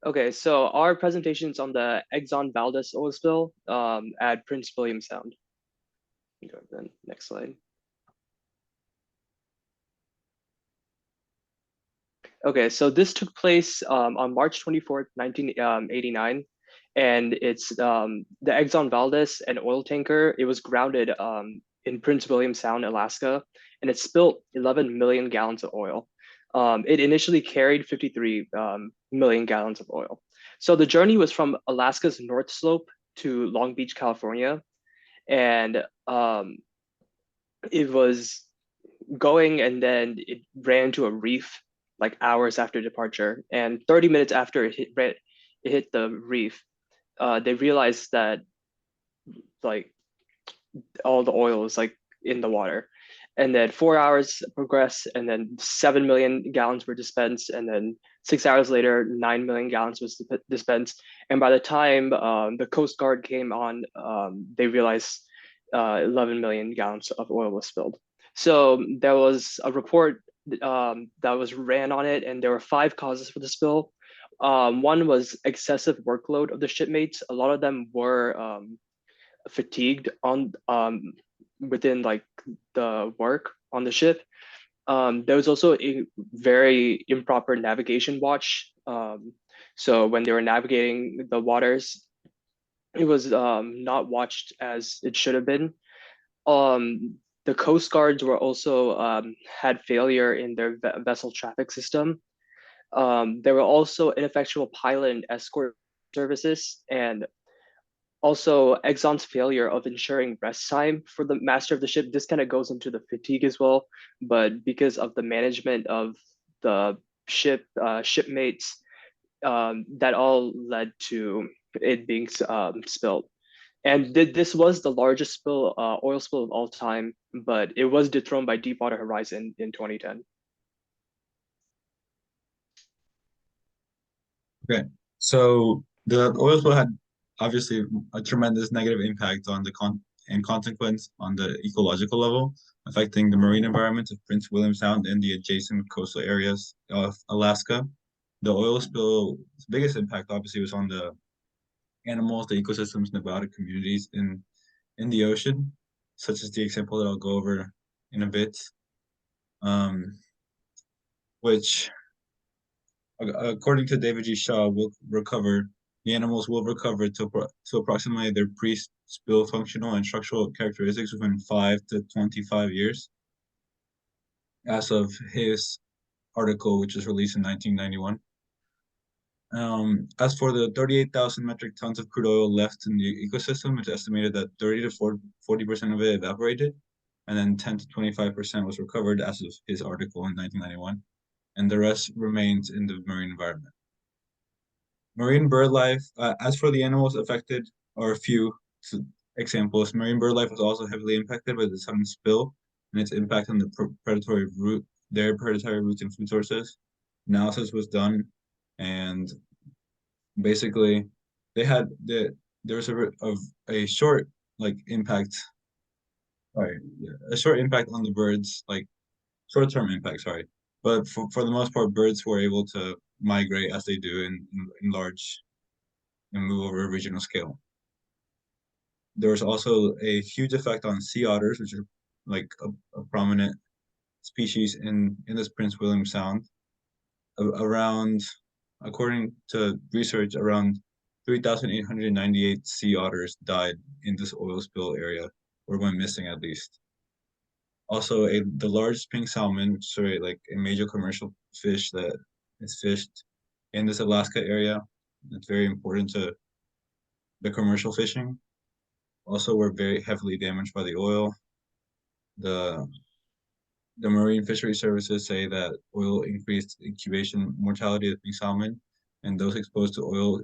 Okay, so our presentation's on the Exxon Valdez oil spill at Prince William Sound. Go to the next slide. Okay, so this took place on March 24th, 1989, and it's the Exxon Valdez, an oil tanker. It was grounded in Prince William Sound, Alaska, and it spilled 11 million gallons of oil. It initially carried 53 million gallons of oil. So the journey was from Alaska's North Slope to Long Beach, California, and it was going, and then it ran into a reef like hours after departure. And 30 minutes after it hit the reef, they realized that like all the oil was like in the water. And then 4 hours progressed, and then 7 million gallons were dispensed. And then 6 hours later, 9 million gallons was dispensed. And by the time the Coast Guard came on, they realized 11 million gallons of oil was spilled. So there was a report that was ran on it, and there were 5 causes for the spill. One was excessive workload of the shipmates. A lot of them were fatigued on within like the work on the ship. There was also a very improper navigation watch. So when they were navigating the waters, it was not watched as it should have been. The Coast Guards were also had failure in their vessel traffic system. There were also ineffectual pilot and escort services, and also Exxon's failure of ensuring rest time for the master of the ship. This kind of goes into the fatigue as well, but because of the management of the shipmates, that all led to it being spilled. And this was the largest oil spill of all time, but it was dethroned by Deepwater Horizon in 2010. Okay, so the oil spill had obviously a tremendous negative impact on the and consequence on the ecological level, affecting the marine environment of Prince William Sound and the adjacent coastal areas of Alaska. The oil spill's biggest impact obviously was on the animals, the ecosystems, and the aquatic communities in the ocean, such as the example that I'll go over in a bit, um, which according to David G. Shaw, the animals will recover to approximately their pre-spill functional and structural characteristics within 5 to 25 years, as of his article, which was released in 1991. As for the 38,000 metric tons of crude oil left in the ecosystem, it's estimated that 30 to 40% of it evaporated, and then 10 to 25% was recovered as of his article in 1991, and the rest remains in the marine environment. Marine bird life, as for the animals affected, are a few examples. Marine bird life was also heavily impacted by the sudden spill and its impact on the predatory routes and food sources. Analysis was done, and basically, there was a short impact, sorry, a short impact on the birds, like short-term impact, sorry. But for the most part, birds were able to migrate as they do in large and move over a regional scale. There was also a huge effect on sea otters, which are like a prominent species in this Prince William Sound. Around, according to research, around 3,898 sea otters died in this oil spill area, or went missing at least. Also, the large pink salmon, which is like a major commercial fish that is fished in this Alaska area. It's very important to the commercial fishing. Also, were very heavily damaged by the oil. The the marine fishery services say that oil increased incubation mortality of pink salmon, and those exposed to oil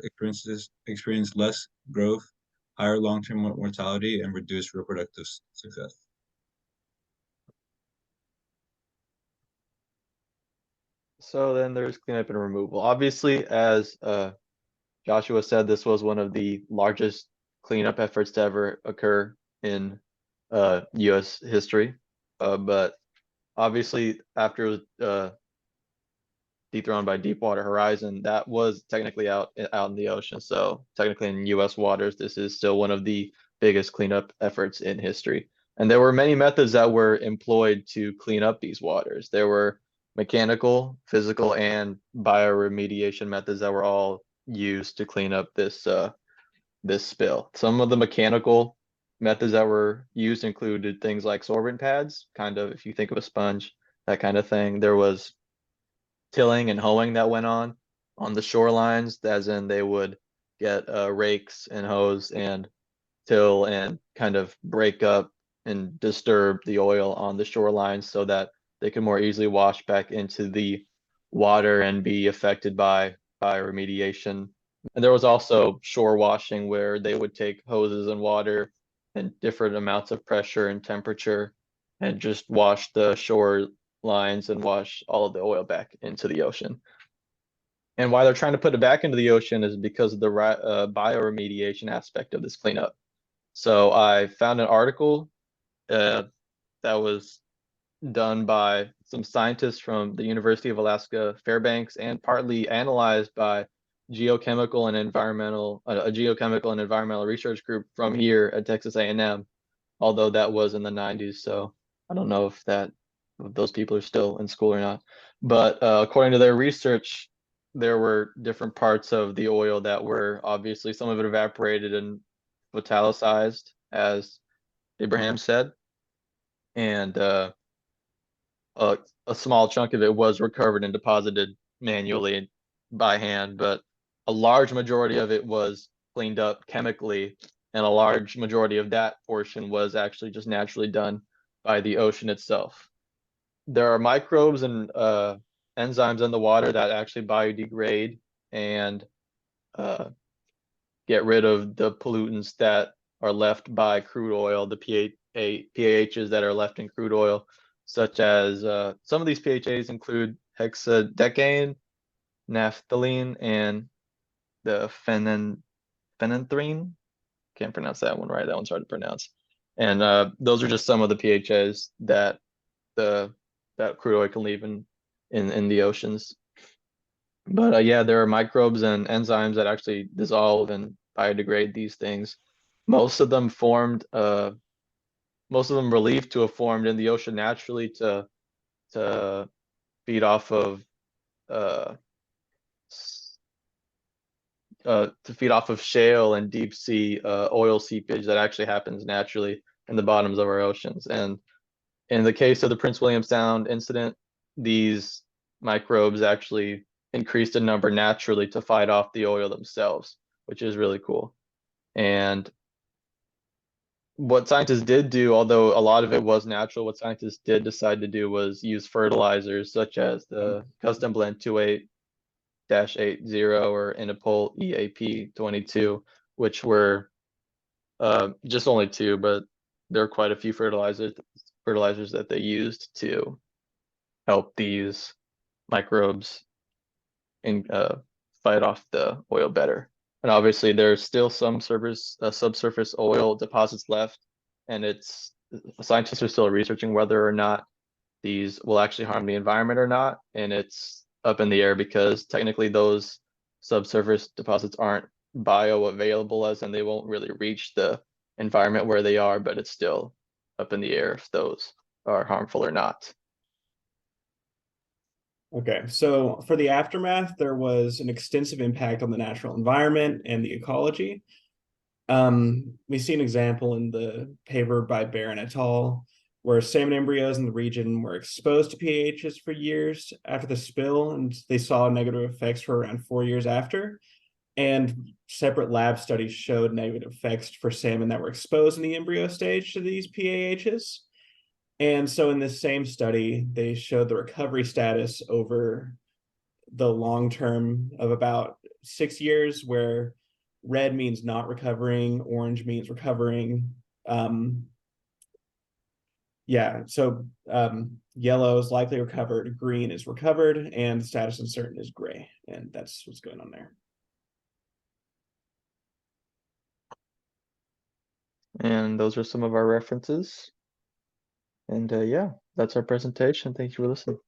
experience less growth, higher long-term mortality, and reduced reproductive success. So then there's cleanup and removal. Obviously, as Joshua said, this was one of the largest cleanup efforts to ever occur in U.S. history. But obviously, after dethroned by Deepwater Horizon, that was technically out in the ocean. So technically in U.S. waters, this is still one of the biggest cleanup efforts in history. And there were many methods that were employed to clean up these waters. There were mechanical, physical, and bioremediation methods that were all used to clean up this spill. Some of the mechanical methods that were used included things like sorbent pads, kind of if you think of a sponge, that kind of thing. There was tilling and hoeing that went on the shorelines, as in they would get rakes and hose and till and kind of break up and disturb the oil on the shorelines so that they could more easily wash back into the water and be affected by remediation. And there was also shore washing where they would take hoses and water and different amounts of pressure and temperature and just wash the shore lines and wash all of the oil back into the ocean. And why they're trying to put it back into the ocean is because of the bioremediation aspect of this cleanup. So I found an article uh, that was done by some scientists from the University of Alaska Fairbanks and partly analyzed by a geochemical and environmental research group from here at Texas A&M, although that was in the 90s. So I don't know if those people are still in school or not. But according to their research, there were different parts of the oil that were obviously some of it evaporated and volatilized, as Abraham said, and a, a small chunk of it was recovered and deposited manually by hand, but a large majority of it was cleaned up chemically, and a large majority of that portion was actually just naturally done by the ocean itself. There are microbes and enzymes in the water that actually biodegrade and uh, get rid of the pollutants that are left by crude oil, the PAHs that are left in crude oil, such as some of these PHAs include hexadecane, naphthalene, and the phenanthrene. Can't pronounce that one right. That one's hard to pronounce. And those are just some of the PHAs the that crude oil can leave in the oceans. But yeah, there are microbes and enzymes that actually dissolve and biodegrade these things. Most of them formed, most of them believed to have formed in the ocean naturally to feed off of uh, shale and deep sea oil seepage that actually happens naturally in the bottoms of our oceans. And in the case of the Prince William Sound incident, these microbes actually increased in number naturally to fight off the oil themselves, which is really cool. And what scientists did do, although a lot of it was natural, what scientists did decide to do was use fertilizers such as the Custom Blend 28-80 or Inapol EAP 22, which were just only two, but there are quite a few fertilizers that they used to help these microbes and fight off the oil better. And obviously, there's still some subsurface oil deposits left, and scientists are still researching whether or not these will actually harm the environment or not. And it's up in the air because technically those subsurface deposits aren't bioavailable, as in they won't really reach the environment where they are, but it's still up in the air if those are harmful or not. Okay, so for the aftermath, there was an extensive impact on the natural environment and the ecology. We see an example in the paper by Barron et al., where salmon embryos in the region were exposed to PAHs for years after the spill, and they saw negative effects for around 4 years after. And separate lab studies showed negative effects for salmon that were exposed in the embryo stage to these PAHs. And so in this same study, they showed the recovery status over the long term of about 6 years, where red means not recovering, orange means recovering. Yellow is likely recovered, green is recovered, and the status uncertain is gray. And that's what's going on there. And those are some of our references. And yeah, that's our presentation. Thank you for listening.